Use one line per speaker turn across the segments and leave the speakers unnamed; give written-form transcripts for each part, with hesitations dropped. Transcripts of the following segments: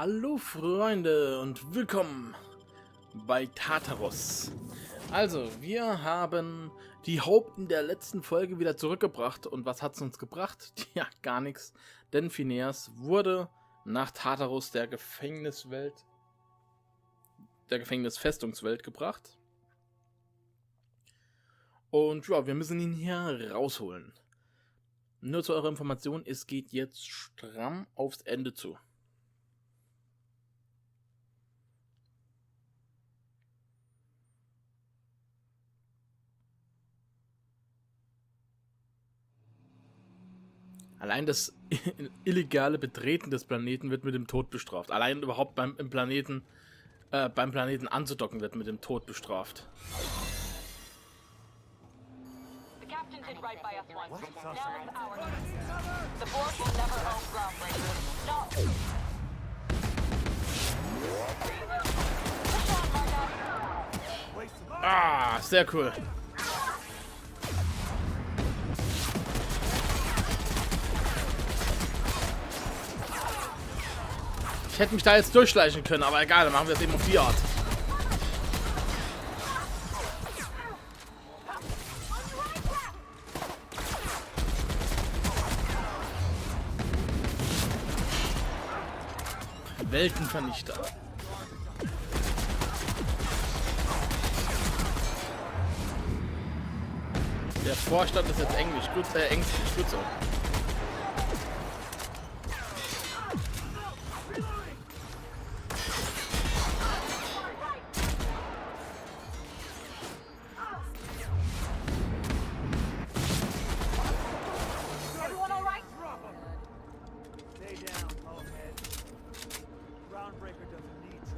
Hallo Freunde und willkommen bei Tartarus. Also, wir haben die Haupt in der letzten Folge wieder zurückgebracht. Und was hat es uns gebracht? Ja, gar nichts. Denn Phineas wurde nach Tartarus der Gefängnisfestungswelt gebracht. Und ja, wir müssen ihn hier rausholen. Nur zu eurer Information, es geht jetzt stramm aufs Ende zu. Allein das illegale Betreten des Planeten wird mit dem Tod bestraft. Allein überhaupt beim Planeten anzudocken wird mit dem Tod bestraft. Ah, sehr cool. Ich hätte mich da jetzt durchschleichen können, aber egal, dann machen wir es eben auf die Art. Weltenvernichter. Der Vorstand ist jetzt Englisch, gut, ängstlich, gut so.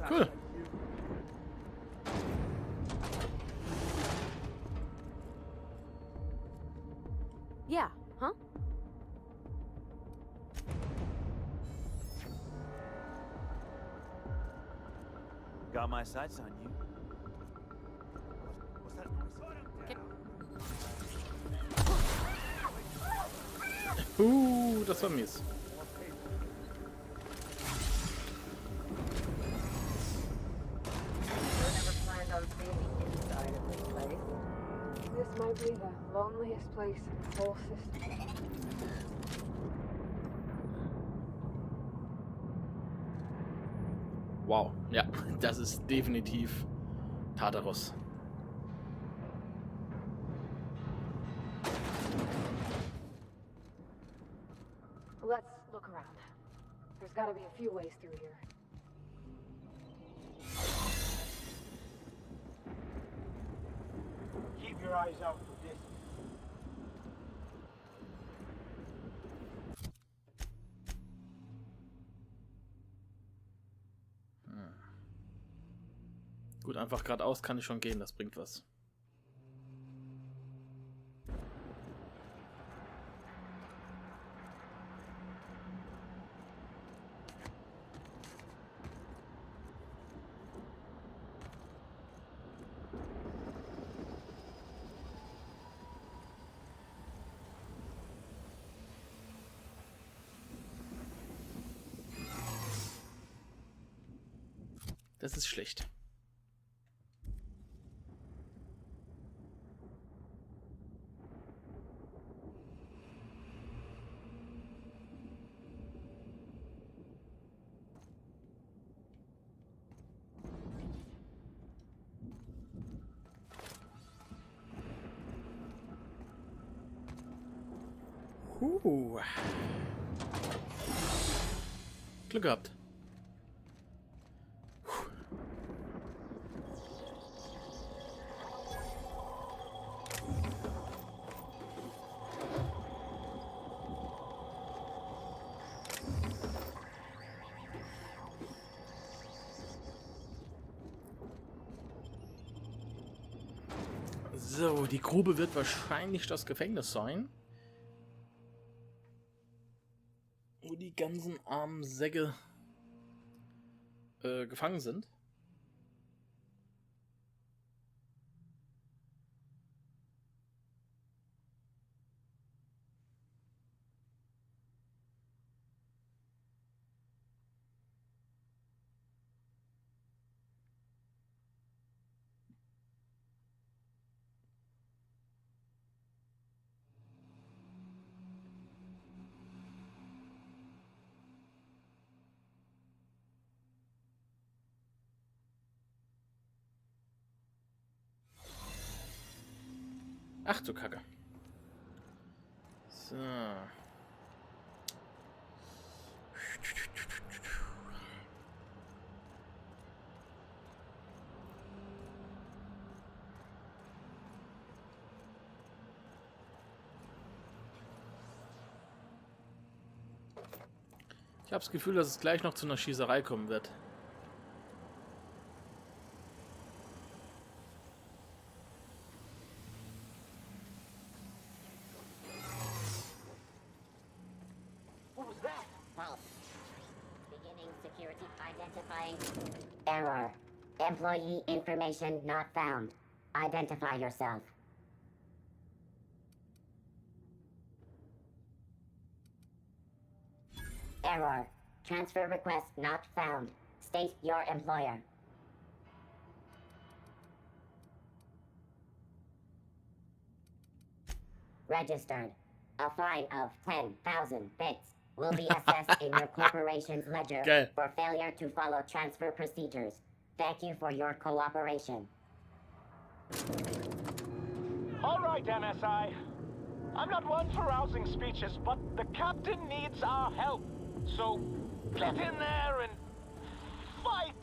Cool.
Yeah, huh?
Got my sights on you. What's that noise?
Das war mies.
This might be the loneliest place in the whole system.
Wow, ja, das ist definitiv Tartarus.
Let's look around. There's gotta be a few ways through here.
Keep your eyes out for this.
Gut, einfach geradeaus kann ich schon gehen, das bringt was. Das ist schlecht. Glück gehabt. So, die Grube wird wahrscheinlich das Gefängnis sein. Wo die ganzen armen Säcke gefangen sind. Ach du Kacke. So. Ich habe das Gefühl, dass es gleich noch zu einer Schießerei kommen wird.
Beginning security identifying. Error. Employee information not found. Identify yourself. Error. Transfer request not found. State your employer. Registered. A fine of 10,000 bits will be assessed in your corporation's ledger
Okay.
for failure to follow transfer procedures. Thank you for your cooperation.
All right, MSI. I'm not one for rousing speeches, but the captain needs our help. So, get in there and fight!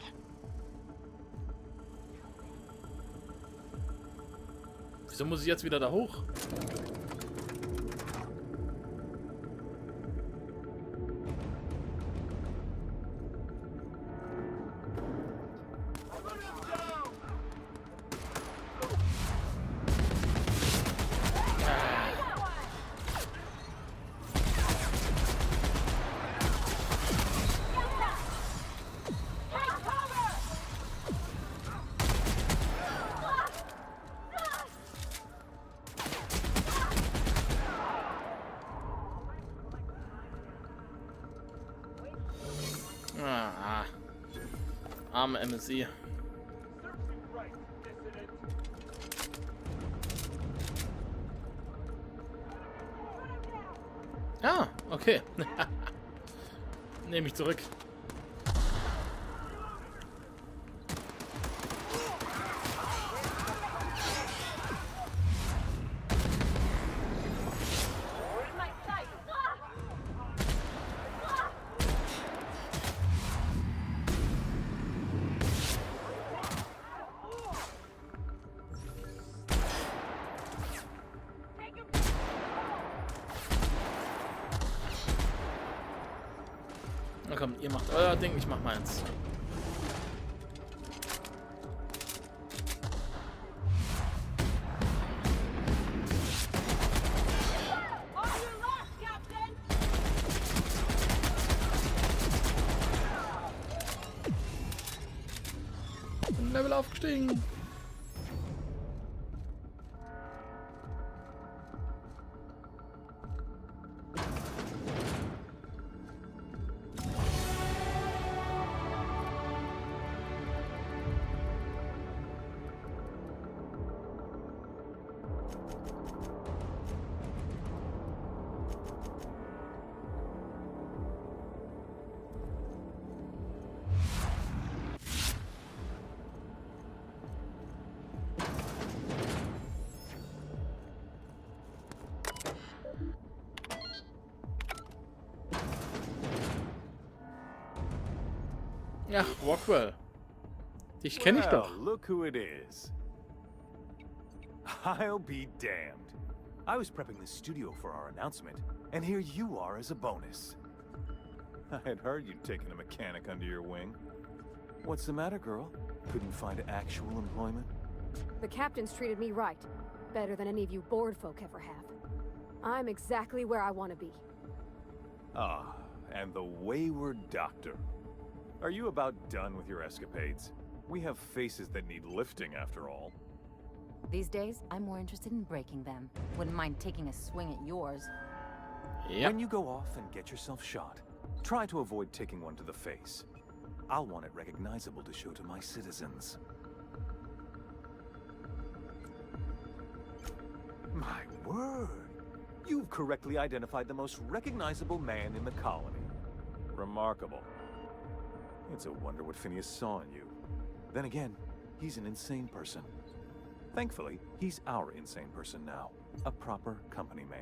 Wieso muss ich jetzt wieder da hoch? Arme MSI. Ah, okay. Nehme ich zurück. Na komm, ihr macht euer Ding, ich mach meins. Level aufgestiegen. Ja, Rockwell. Dich kenne ich doch.
Look who it is. I'll be damned. I was prepping the studio for our announcement, and here you are as a bonus. I had heard you'd taken a mechanic under your wing. What's the matter, girl? Couldn't find actual employment?
The captain's treated me right. Better than any of you bored folk ever have. I'm exactly where I want to be.
Ah, and the wayward doctor. Are you about done with your escapades? We have faces that need lifting, after all.
These days, I'm more interested in breaking them. Wouldn't mind taking a swing at yours.
Yep.
When you go off and get yourself shot, try to avoid taking one to the face. I'll want it recognizable to show to my citizens. My word! You've correctly identified the most recognizable man in the colony. Remarkable. It's a wonder what Phineas saw in you. Then again, he's an insane person. Thankfully, he's our insane person now. A proper company man.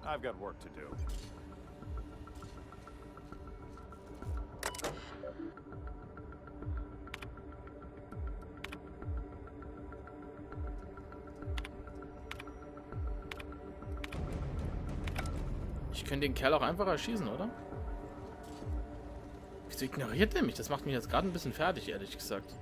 I've got work to do.
Ich könnte den Kerl auch einfach erschießen, oder? Wieso ignoriert er mich? Das macht mich jetzt gerade ein bisschen fertig, ehrlich gesagt.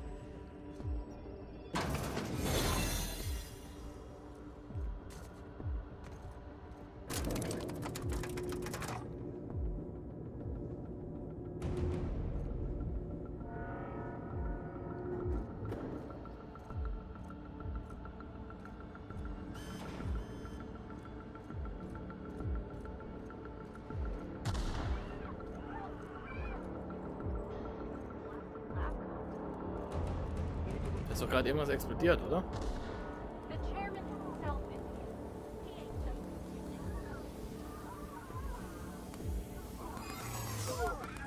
Ist doch gerade irgendwas explodiert, oder?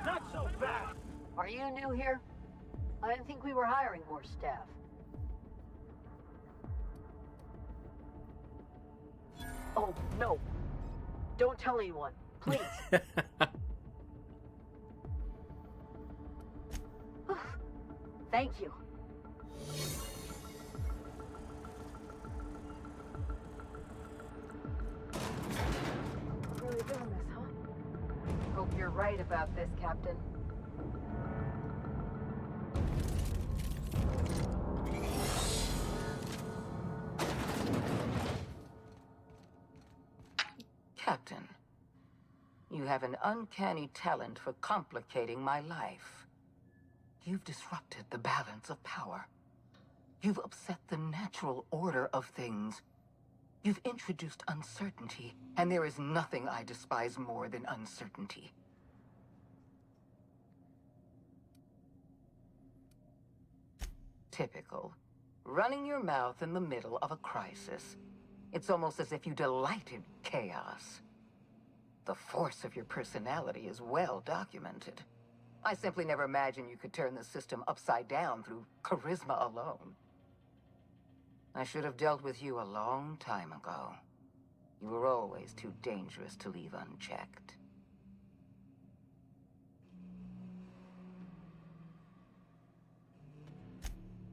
Not so bad.
Are you new here? I didn't think we were hiring more staff. Oh, no. Don't tell anyone, please. Thank you. Really doing this, huh? Hope you're right about this, Captain.
Captain, you have an uncanny talent for complicating my life. You've disrupted the balance of power. You've upset the natural order of things. You've introduced uncertainty, and there is nothing I despise more than uncertainty. Typical. Running your mouth in the middle of a crisis. It's almost as if you delight in chaos. The force of your personality is well documented. I simply never imagined you could turn the system upside down through charisma alone. I should have dealt with you a long time ago. You were always too dangerous to leave unchecked.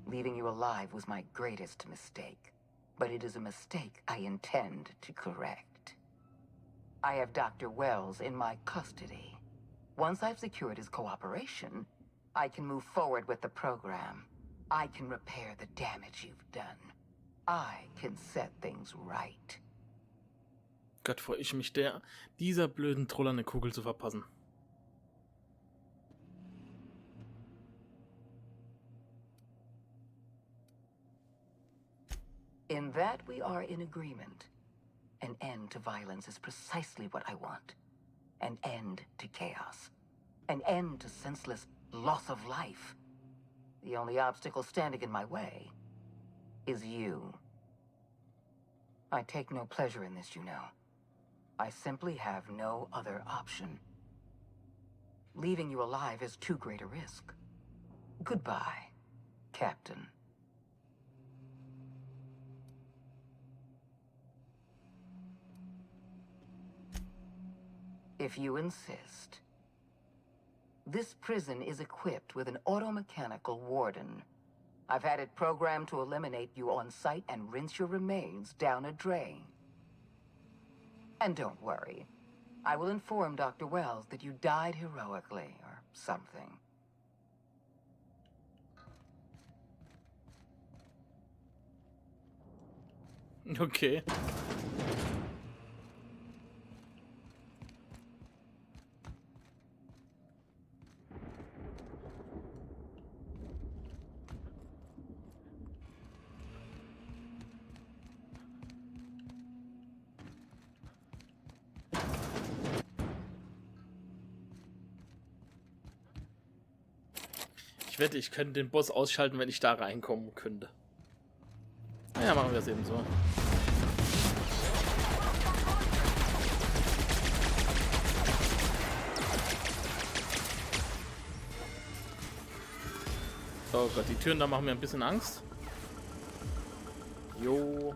Leaving you alive was my greatest mistake, but it is a mistake I intend to correct. I have Dr. Wells in my custody. Once I've secured his cooperation, I can move forward with the program. I can repair the damage you've done. I can set things right.
Gott, freue ich mich dieser blöden Troller eine Kugel zu verpassen.
In that we are in agreement. An end to violence is precisely what I want. An end to chaos. An end to senseless loss of life. The only obstacle standing in my way is you. I take no pleasure in this, you know. I simply have no other option. Leaving you alive is too great a risk. Goodbye, Captain. If you insist. This prison is equipped with an automechanical warden. I've had it programmed to eliminate you on sight and rinse your remains down a drain. And don't worry. I will inform Dr. Wells that you died heroically or something.
Okay. Ich wette, ich könnte den Boss ausschalten, wenn ich da reinkommen könnte. Naja, machen wir es eben so. Oh Gott, die Türen da machen mir ein bisschen Angst. Jo.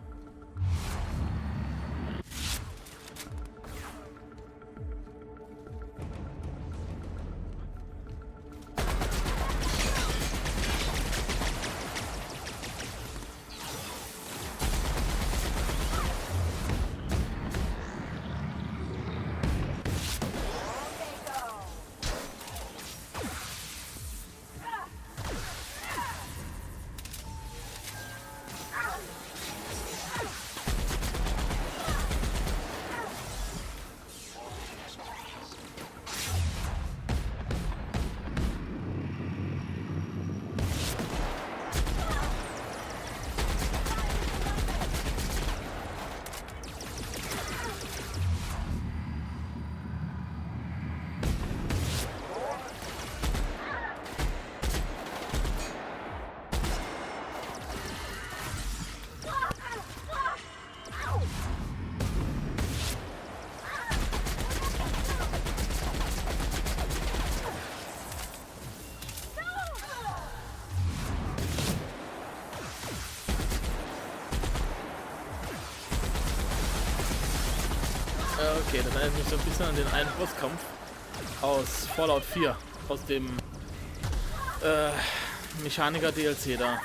Okay, das erinnert mich so ein bisschen an den einen Bosskampf aus Fallout 4, aus dem Mechaniker DLC da.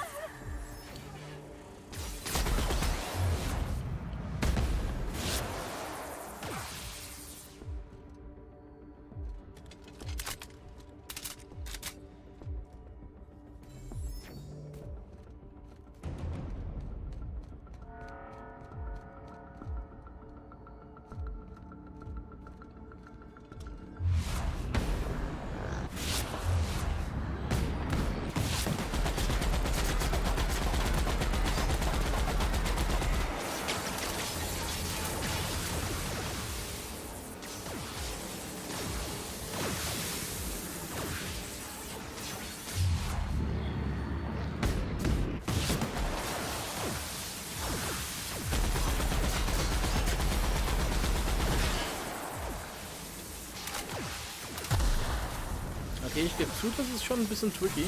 Okay, ich gebe zu, das ist schon ein bisschen tricky.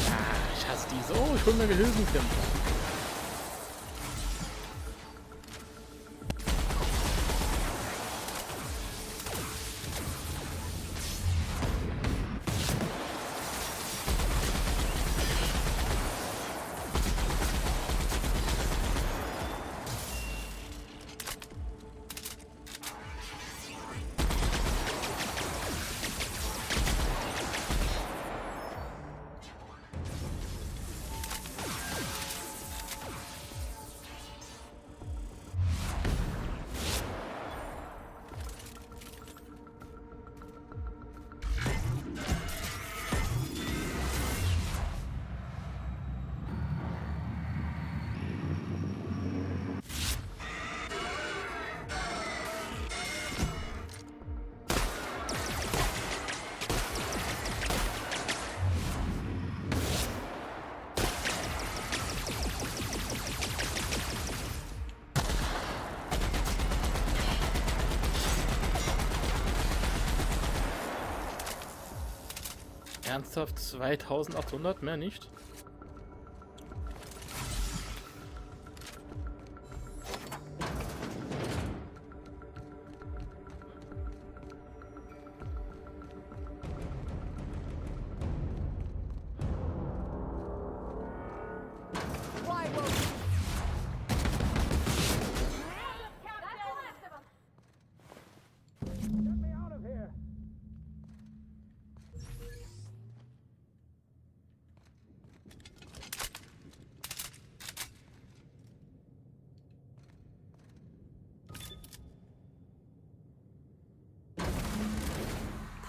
Ah, ich hasse die so. Ich hole mir Gehilfenkämpfer. Ernsthaft 2800? Mehr nicht?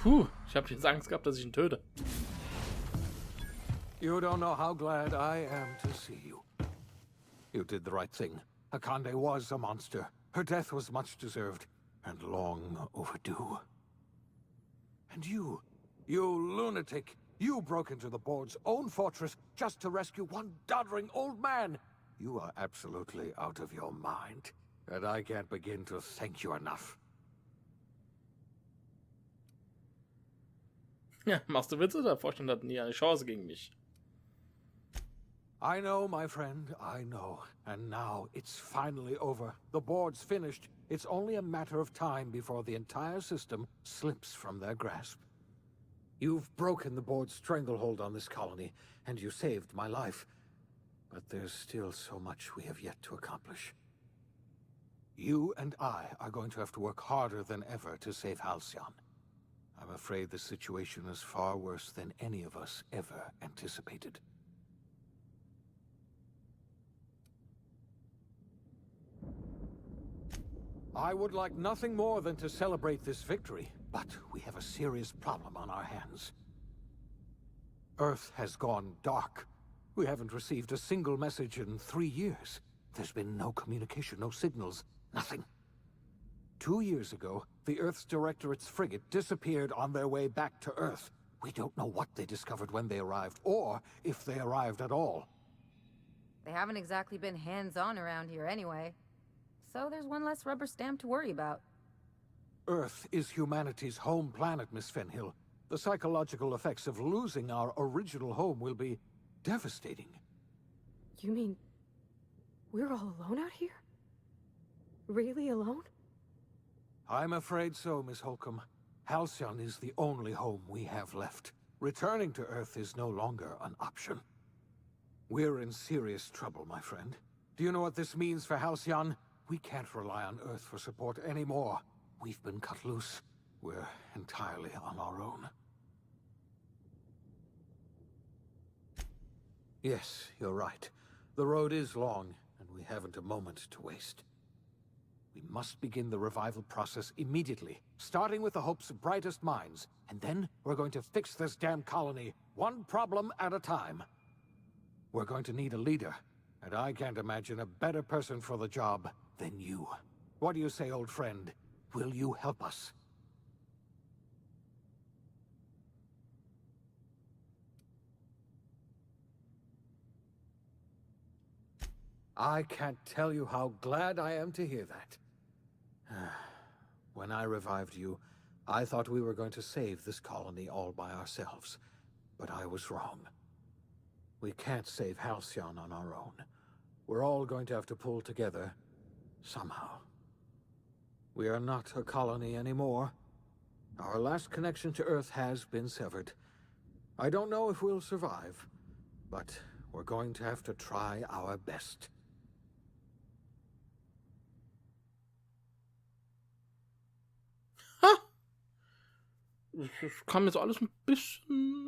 Puh, ich habe jetzt Angst gehabt, dass ich ihn töte.
You don't know how glad I am to see you. You did the right thing. Akande was a monster. Her death was much deserved and long overdue. And you lunatic, you broke into the board's own fortress just to rescue one doddering old man. You are absolutely out of your mind, and I can't begin to thank you enough.
Ja, machst du Witze? Der Vorstand hat nie eine Chance gegen mich.
I know, my friend, I know. And now it's finally over. The board's finished. It's only a matter of time before the entire system slips from their grasp. You've broken the board's stranglehold on this colony, and you saved my life. But there's still so much we have yet to accomplish. You and I are going to have to work harder than ever to save Halcyon. I'm afraid the situation is far worse than any of us ever anticipated. I would like nothing more than to celebrate this victory, but we have a serious problem on our hands. Earth has gone dark. We haven't received a single message in 3 years. There's been no communication, no signals, nothing. 2 years ago, the Earth's Directorate's frigate disappeared on their way back to Earth. We don't know what they discovered when they arrived, or if they arrived at all.
They haven't exactly been hands-on around here anyway. So there's one less rubber stamp to worry about.
Earth is humanity's home planet, Miss Fenhill. The psychological effects of losing our original home will be devastating.
You mean we're all alone out here? Really alone?
I'm afraid so, Miss Holcomb. Halcyon is the only home we have left. Returning to Earth is no longer an option. We're in serious trouble, my friend. Do you know what this means for Halcyon? We can't rely on Earth for support anymore. We've been cut loose. We're entirely on our own. Yes, you're right. The road is long, and we haven't a moment to waste. We must begin the revival process immediately, starting with the Hope's brightest minds, and then we're going to fix this damn colony, one problem at a time. We're going to need a leader, and I can't imagine a better person for the job than you. What do you say, old friend? Will you help us? I can't tell you how glad I am to hear that. When I revived you, I thought we were going to save this colony all by ourselves, but I was wrong. We can't save Halcyon on our own. We're all going to have to pull together, somehow. We are not a colony anymore. Our last connection to Earth has been severed. I don't know if we'll survive, but we're going to have to try our best.
Das kam jetzt alles ein bisschen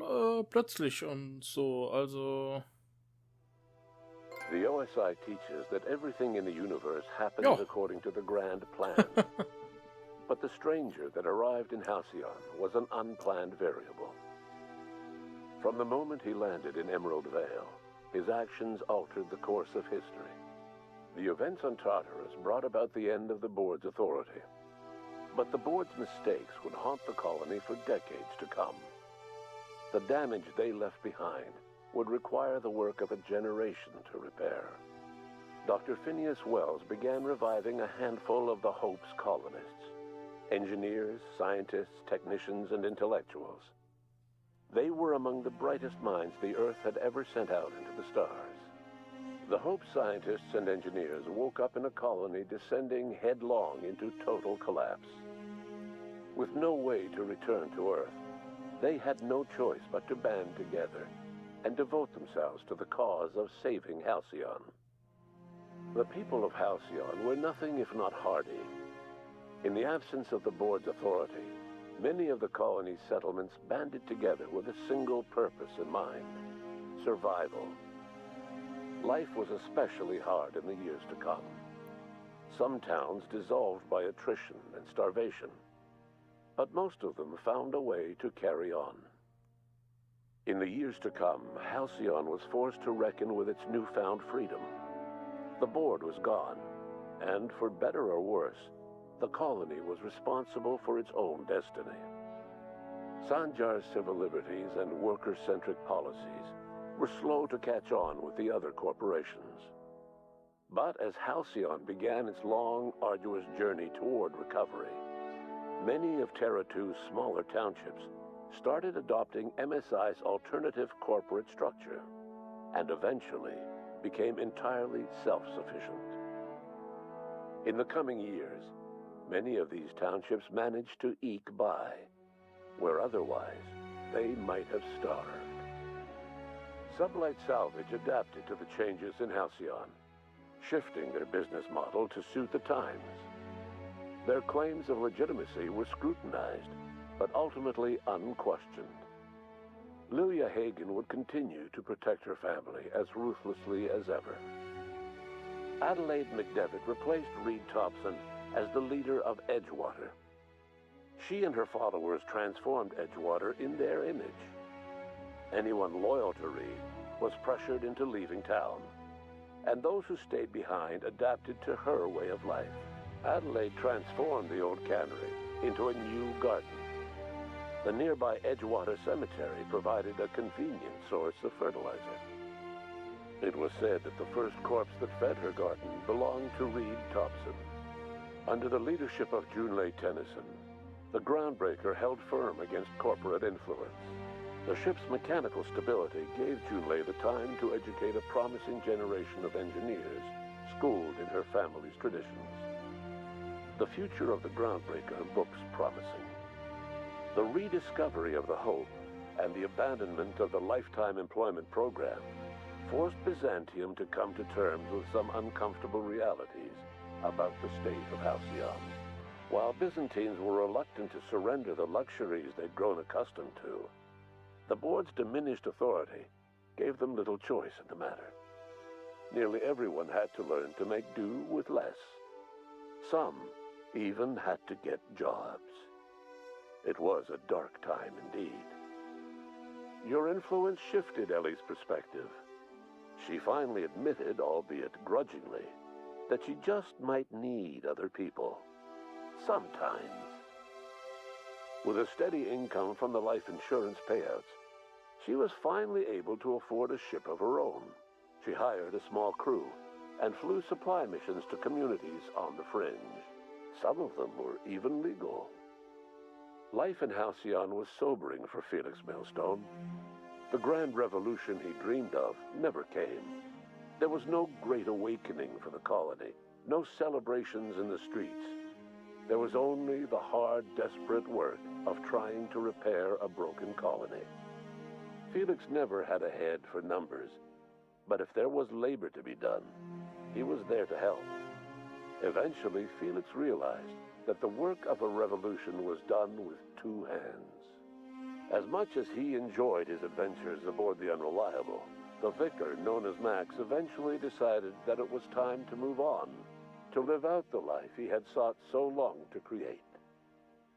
plötzlich und so, also...
The OSI teaches that everything in the universe happens according to the grand plan. But the stranger that arrived in Halcyon was an unplanned variable. From the moment he landed in Emerald Vale, his actions altered the course of history. The events on Tartarus brought about the end of the board's authority. But the board's mistakes would haunt the colony for decades to come. The damage they left behind would require the work of a generation to repair. Dr. Phineas Wells began reviving a handful of the Hope's colonists. Engineers, scientists, technicians, and intellectuals. They were among the brightest minds the Earth had ever sent out into the stars. The Hope scientists and engineers woke up in a colony descending headlong into total collapse. With no way to return to Earth, they had no choice but to band together and devote themselves to the cause of saving Halcyon. The people of Halcyon were nothing if not hardy. In the absence of the board's authority, many of the colony's settlements banded together with a single purpose in mind: survival. Life was especially hard in the years to come. Some towns dissolved by attrition and starvation, but most of them found a way to carry on. In the years to come, Halcyon was forced to reckon with its newfound freedom. The board was gone, and for better or worse, the colony was responsible for its own destiny. Sanjar's civil liberties and worker-centric policies were slow to catch on with the other corporations. But as Halcyon began its long, arduous journey toward recovery, many of Terra II's smaller townships started adopting MSI's alternative corporate structure, and eventually became entirely self-sufficient. In the coming years, many of these townships managed to eke by, where otherwise they might have starved. Sublight Salvage adapted to the changes in Halcyon, shifting their business model to suit the times. Their claims of legitimacy were scrutinized, but ultimately unquestioned. Lilia Hagen would continue to protect her family as ruthlessly as ever. Adelaide McDevitt replaced Reed Thompson as the leader of Edgewater. She and her followers transformed Edgewater in their image. Anyone loyal to Reed was pressured into leaving town, and those who stayed behind adapted to her way of life. Adelaide transformed the old cannery into a new garden. The nearby Edgewater Cemetery provided a convenient source of fertilizer. It was said that the first corpse that fed her garden belonged to Reed Thompson. Under the leadership of Junlei Tennyson, the Groundbreaker held firm against corporate influence. The ship's mechanical stability gave Junlei the time to educate a promising generation of engineers schooled in her family's traditions. The future of the Groundbreaker looks promising. The rediscovery of the Hope and the abandonment of the Lifetime Employment Program forced Byzantium to come to terms with some uncomfortable realities about the state of Halcyon. While Byzantines were reluctant to surrender the luxuries they'd grown accustomed to, the board's diminished authority gave them little choice in the matter. Nearly everyone had to learn to make do with less. Some even had to get jobs. It was a dark time indeed. Your influence shifted Ellie's perspective. She finally admitted, albeit grudgingly, that she just might need other people. Sometimes. With a steady income from the life insurance payouts, she was finally able to afford a ship of her own. She hired a small crew and flew supply missions to communities on the fringe. Some of them were even legal. Life in Halcyon was sobering for Felix Millstone. The grand revolution he dreamed of never came. There was no great awakening for the colony, no celebrations in the streets. There was only the hard, desperate work of trying to repair a broken colony. Felix never had a head for numbers, but if there was labor to be done, he was there to help. Eventually, Felix realized that the work of a revolution was done with two hands. As much as he enjoyed his adventures aboard the Unreliable, the vicar, known as Max, eventually decided that it was time to move on, to live out the life he had sought so long to create.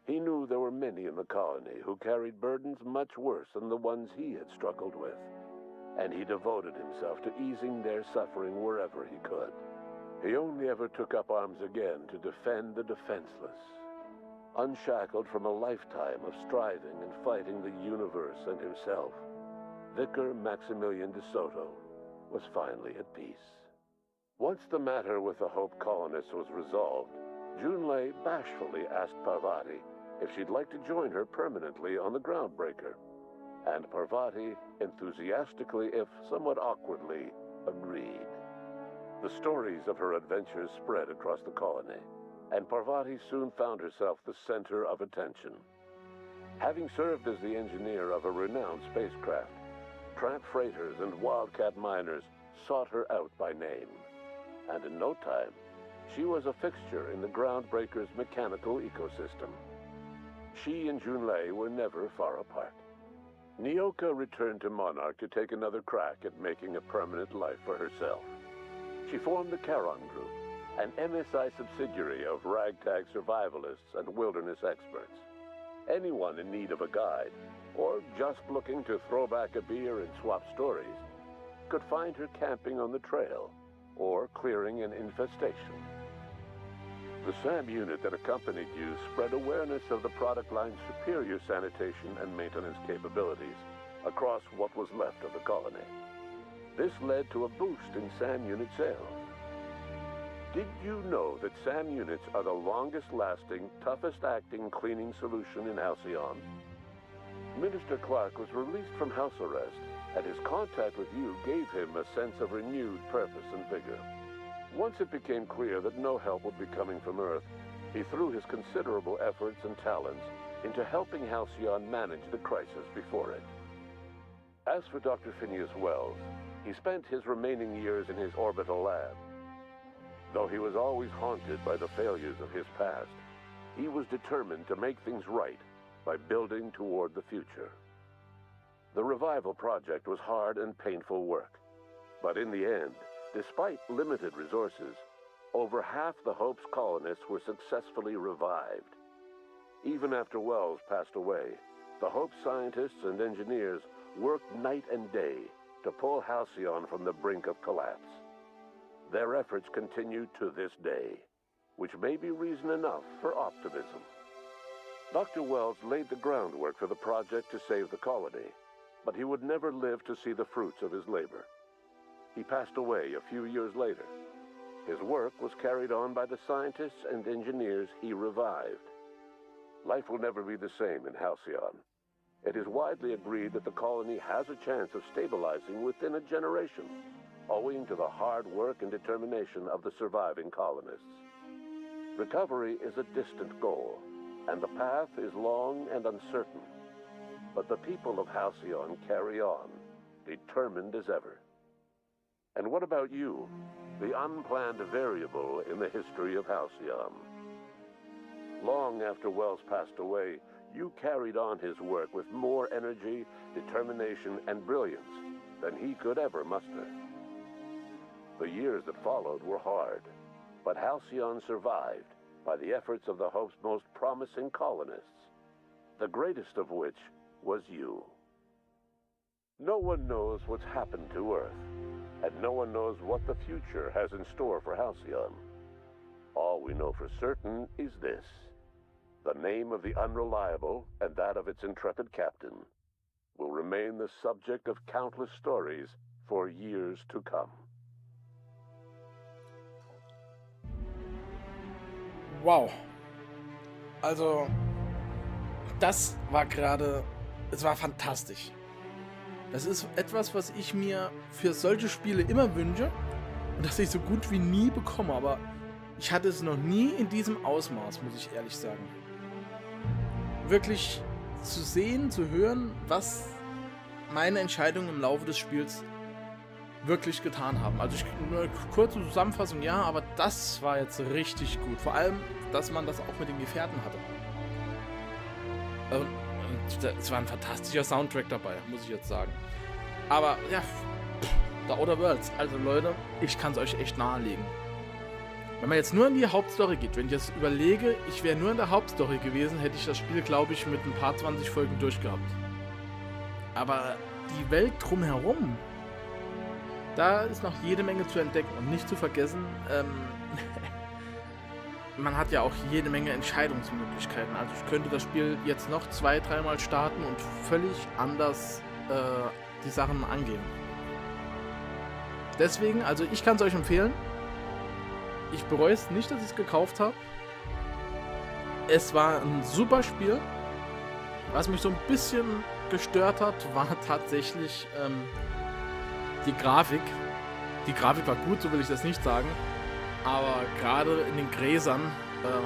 He knew there were many in the colony who carried burdens much worse than the ones he had struggled with, and he devoted himself to easing their suffering wherever he could. He only ever took up arms again to defend the defenseless. Unshackled from a lifetime of striving and fighting the universe and himself, Vicar Maximilian de Soto was finally at peace. Once the matter with the Hope colonists was resolved, Junlei bashfully asked Parvati if she'd like to join her permanently on the Groundbreaker, and Parvati enthusiastically, if somewhat awkwardly, agreed. The stories of her adventures spread across the colony, and Parvati soon found herself the center of attention. Having served as the engineer of a renowned spacecraft, tramp freighters and wildcat miners sought her out by name, and in no time, she was a fixture in the Groundbreaker's mechanical ecosystem. She and Junlei were never far apart. Nyoka returned to Monarch to take another crack at making a permanent life for herself. She formed the Charon Group, an MSI subsidiary of ragtag survivalists and wilderness experts. Anyone in need of a guide, or just looking to throw back a beer and swap stories, could find her camping on the trail, or clearing an infestation. The SAM unit that accompanied you spread awareness of the product line's superior sanitation and maintenance capabilities across what was left of the colony. This led to a boost in SAM unit sales. Did you know that SAM units are the longest-lasting, toughest-acting cleaning solution in Halcyon? Minister Clark was released from house arrest, and his contact with you gave him a sense of renewed purpose and vigor. Once it became clear that no help would be coming from Earth, he threw his considerable efforts and talents into helping Halcyon manage the crisis before it. As for Dr. Phineas Wells, he spent his remaining years in his orbital lab. Though he was always haunted by the failures of his past, he was determined to make things right by building toward the future. The revival project was hard and painful work, but in the end, despite limited resources, over half the Hope's colonists were successfully revived. Even after Wells passed away, the Hope scientists and engineers worked night and day to pull Halcyon from the brink of collapse. Their efforts continue to this day, which may be reason enough for optimism. Dr. Wells laid the groundwork for the project to save the colony, but he would never live to see the fruits of his labor. He passed away a few years later. His work was carried on by the scientists and engineers he revived. Life will never be the same in Halcyon. It is widely agreed that the colony has a chance of stabilizing within a generation, owing to the hard work and determination of the surviving colonists. Recovery is a distant goal, and the path is long and uncertain. But the people of Halcyon carry on, determined as ever. And what about you, the unplanned variable in the history of Halcyon? Long after Wells passed away, you carried on his work with more energy, determination, and brilliance than he could ever muster. The years that followed were hard, but Halcyon survived by the efforts of the Hope's most promising colonists, the greatest of which was you. No one knows what's happened to Earth, and no one knows what the future has in store for Halcyon. All we know for certain is this: the name of the Unreliable and that of its intrepid captain will remain the subject of countless stories for years to come.
Wow. Also, das war gerade, es war fantastisch. Das ist etwas, was ich mir für solche Spiele immer wünsche und das ich so gut wie nie bekomme, aber ich hatte es noch nie in diesem Ausmaß, muss ich ehrlich sagen. Wirklich zu sehen, zu hören, was meine Entscheidungen im Laufe des Spiels wirklich getan haben. Also nur eine kurze Zusammenfassung, ja, aber das war jetzt richtig gut. Vor allem, dass man das auch mit den Gefährten hatte. Es war ein fantastischer Soundtrack dabei, muss ich jetzt sagen. Aber ja, The Outer Worlds, also Leute, ich kann es euch echt nahelegen. Wenn man jetzt nur in die Hauptstory geht, wenn ich jetzt überlege, ich wäre nur in der Hauptstory gewesen, hätte ich das Spiel, glaube ich, mit ein paar 20 Folgen durchgehabt. Aber die Welt drumherum, da ist noch jede Menge zu entdecken und nicht zu vergessen, man hat ja auch jede Menge Entscheidungsmöglichkeiten. Also ich könnte das Spiel jetzt noch 2-3 Mal starten und völlig anders die Sachen angehen. Deswegen, also ich kann es euch empfehlen. Ich bereue es nicht, dass ich es gekauft habe. Es war ein super Spiel. Was mich so ein bisschen gestört hat, war tatsächlich die Grafik. Die Grafik war gut, so will ich das nicht sagen. Aber gerade in den Gräsern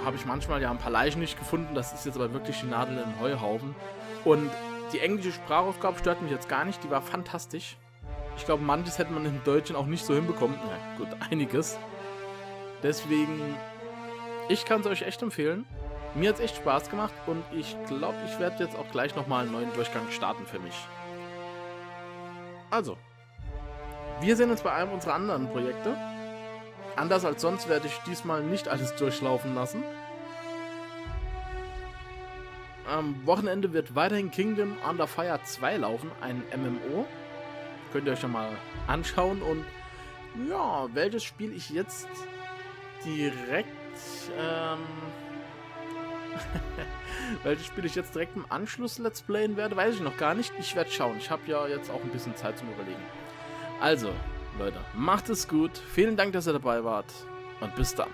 habe ich manchmal ja ein paar Leichen nicht gefunden. Das ist jetzt aber wirklich die Nadel im Heuhaufen. Und die englische Sprachausgabe stört mich jetzt gar nicht. Die war fantastisch. Ich glaube, manches hätte man im Deutschen auch nicht so hinbekommen. Na gut, einiges. Deswegen, ich kann es euch echt empfehlen. Mir hat es echt Spaß gemacht und ich glaube, ich werde jetzt auch gleich nochmal einen neuen Durchgang starten für mich. Also, wir sehen uns bei einem unserer anderen Projekte. Anders als sonst werde ich diesmal nicht alles durchlaufen lassen. Am Wochenende wird weiterhin Kingdom Under Fire 2 laufen, ein MMO. Könnt ihr euch ja mal anschauen und ja, welches Spiel ich jetzt direkt welches Spiel ich jetzt direkt im Anschluss Let's Playen werde, weiß ich noch gar nicht. Ich werde schauen. Ich habe ja jetzt auch ein bisschen Zeit zum Überlegen. Also, Leute, macht es gut. Vielen Dank, dass ihr dabei wart und bis dann.